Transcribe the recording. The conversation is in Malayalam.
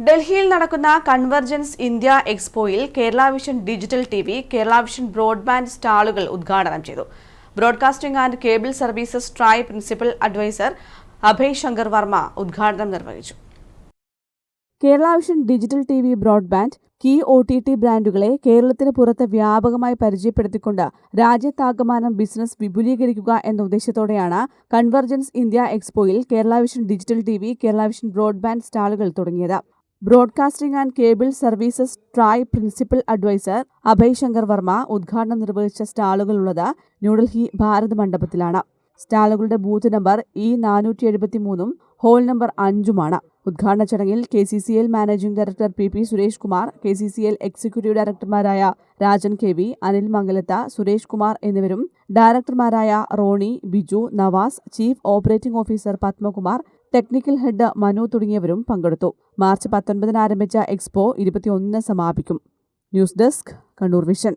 ഡൽഹിയിൽ നടക്കുന്ന കൺവർജൻസ് ഇന്ത്യ എക്സ്പോയിൽ Kerala vision digital TV, Kerala vision broadband സ്റ്റാളുകൾ ഉദ്ഘാടനം ചെയ്തു. Broadcasting and cable services TRAI principal adviser Abhay Shankar Varma ഉദ്ഘാടനം നിർവഹിച്ചു. Kerala vision digital TV, broadband, key OTT ബ്രാൻഡുകളെ കേരളത്തിന് പുറത്ത് വ്യാപകമായി പരിചയപ്പെടുത്തിക്കൊണ്ട് രാജ്യത്താകമാനം ബിസിനസ് വിപുലീകരിക്കുക എന്ന ഉദ്ദേശത്തോടെയാണ് കൺവർജൻസ് ഇന്ത്യ എക്സ്പോയിൽ Kerala vision digital TV, Kerala vision broadband സ്റ്റാളുകൾ തുടങ്ങിയത്. Broadcasting and cable services TRAI principal adviser Abhay Shankar Varma ഉദ്ഘാടനം നിർവഹിച്ച സ്റ്റാളുകളുള്ളത് ന്യൂഡൽഹി ഭാരത് മണ്ഡപത്തിലാണ്. സ്റ്റാളുകളുടെ booth number E473 hall number 5 ഉദ്ഘാടന ചടങ്ങിൽ KCCL managing director PP Suresh Kumar, KCCL executive ഡയറക്ടർമാരായ രാജൻ KV, അനിൽ മംഗലത്ത, സുരേഷ് കുമാർ എന്നിവരും ഡയറക്ടർമാരായ Roni, Biju, Navas, chief operating officer Padmakumar, technical head Manu തുടങ്ങിയവരും പങ്കെടുത്തു. മാർച്ച് 19 ആരംഭിച്ച എക്സ്പോ 21 സമാപിക്കും. News desk, Kannur vision.